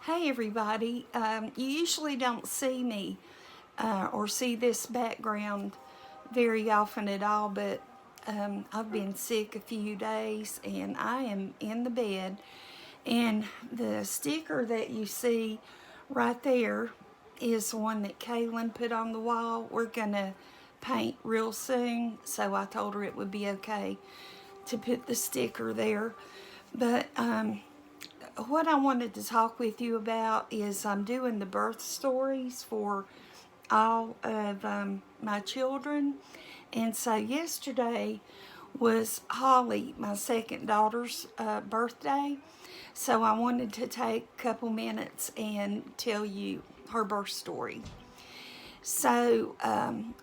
Hey everybody, you usually don't see me or see this background very often at all, but I've been sick a few days and I am in the bed, and the sticker that you see right there is one that Kaylin put on the wall. We're gonna paint real soon, so I told her it would be okay to put the sticker there. But what I wanted to talk with you about is I'm doing the birth stories for all of my children. And so yesterday was Holly, my second daughter's birthday. So I wanted to take a couple minutes and tell you her birth story. So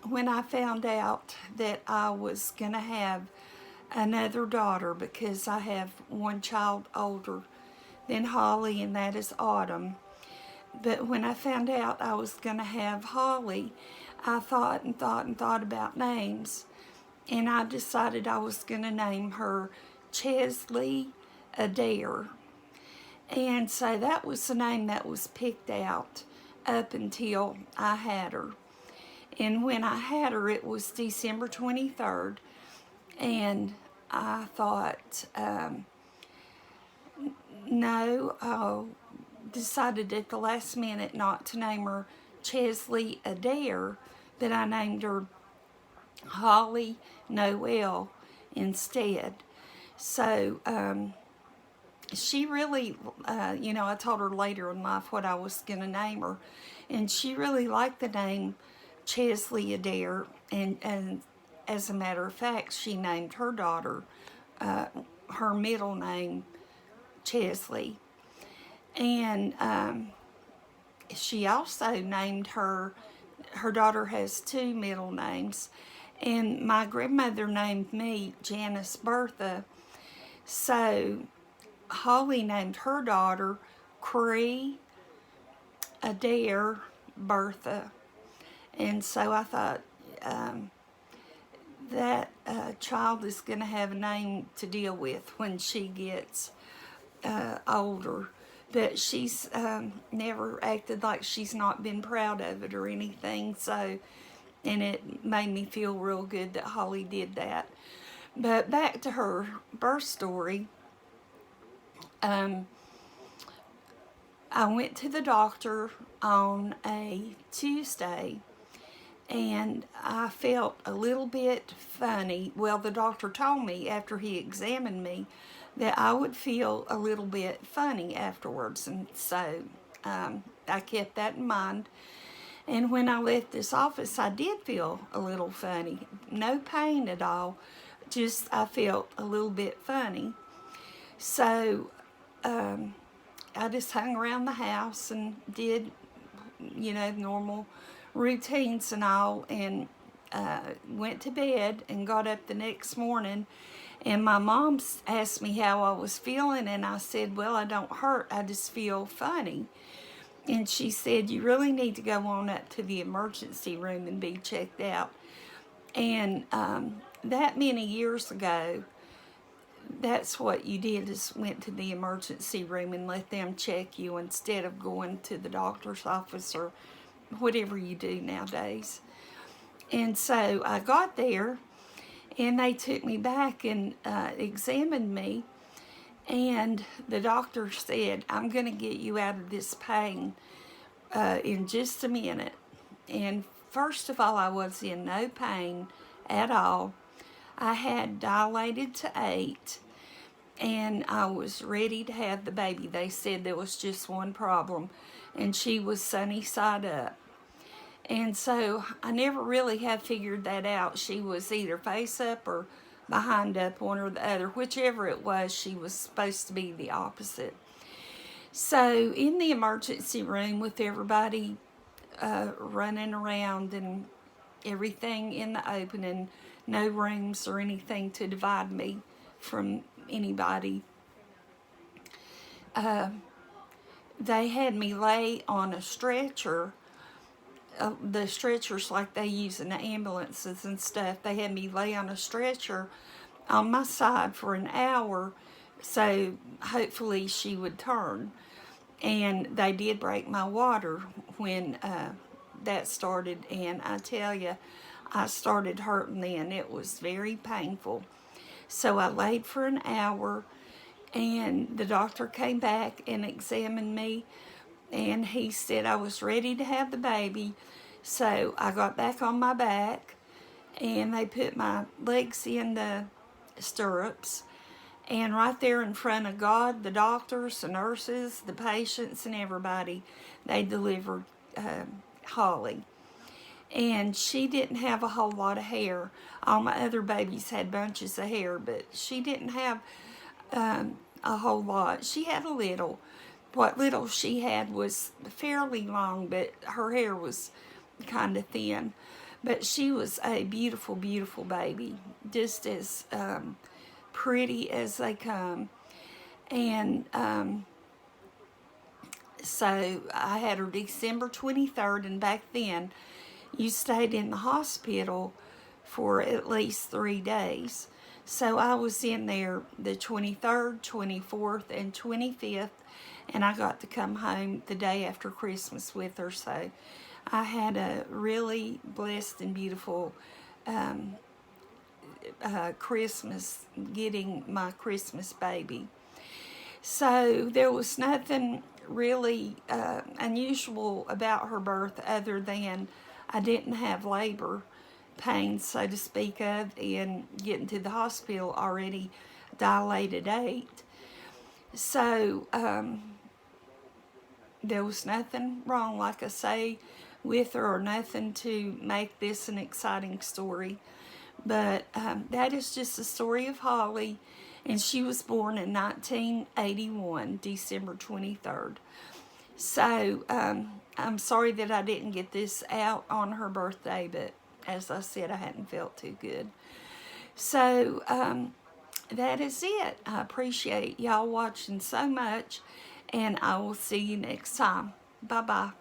when I found out that I was going to have another daughter, because I have one child older than Holly, and that is Autumn. But when I found out I was going to have Holly, I thought and thought and thought about names. And I decided I was going to name her Chesley Adare. And so that was the name that was picked out up until I had her. And when I had her, it was December 23rd. And I thought, no, decided at the last minute not to name her Chesley Adare, but I named her Holly Noel instead. So she really, I told her later in life what I was going to name her, and she really liked the name Chesley Adare, and as a matter of fact, she named her daughter her middle name Chesley. And she also named her daughter has two middle names. And my grandmother named me Janice Bertha. So Holly named her daughter Cree Adare Bertha. And so I thought that child is going to have a name to deal with when she gets older. But she's never acted like she's not been proud of it or anything. So, and it made me feel real good that Holly did that. But back to her birth story. I went to the doctor on a Tuesday, and I felt a little bit funny. Well, the doctor told me after he examined me that I would feel a little bit funny afterwards, and so I kept that in mind. And when I left this office, I did feel a little funny. No pain at all, just I felt a little bit funny. So I just hung around the house and did, normal routines and all, and went to bed and got up the next morning. And my mom asked me how I was feeling, and I said, well, I don't hurt, I just feel funny. And she said, you really need to go on up to the emergency room and be checked out. And that many years ago, that's what you did, is went to the emergency room and let them check you instead of going to the doctor's office or whatever you do nowadays. And so I got there, and they took me back and examined me. And the doctor said, I'm going to get you out of this pain in just a minute. And first of all, I was in no pain at all. I had dilated to 8, and I was ready to have the baby. They said there was just one problem, and she was sunny side up. And so I never really have figured that out. She was either face up or behind up, one or the other. Whichever it was, she was supposed to be the opposite. So in the emergency room with everybody running around and everything in the open, and no rooms or anything to divide me from anybody, they had me lay on a stretcher. The stretchers like they use in the ambulances and stuff, they had me lay on a stretcher on my side for an hour, so hopefully she would turn. And they did break my water when that started, and I tell you, I started hurting then. It was very painful. So I laid for an hour, and the doctor came back and examined me, and he said I was ready to have the baby. So I got back on my back, and they put my legs in the stirrups, and right there in front of God, the doctors, the nurses, the patients, and everybody, they delivered Holly. And she didn't have a whole lot of hair. All my other babies had bunches of hair, but she didn't have a whole lot. She had a little. What little she had was fairly long, but her hair was kind of thin. But she was a beautiful, beautiful baby, just as pretty as they come. And so I had her December 23rd, and back then you stayed in the hospital for at least 3 days. So I was in there the 23rd, 24th, and 25th, and I got to come home the day after Christmas with her. So I had a really blessed and beautiful Christmas, getting my Christmas baby. So there was nothing really unusual about her birth other than I didn't have labor pains, so to speak of, and getting to the hospital already dilated 8. So there was nothing wrong, like I say, with her, or nothing to make this an exciting story. But that is just the story of Holly, and she was born in 1981, December 23rd. So I'm sorry that I didn't get this out on her birthday, but as I said, I hadn't felt too good. So that is it. I appreciate y'all watching so much, and I will see you next time. Bye-bye.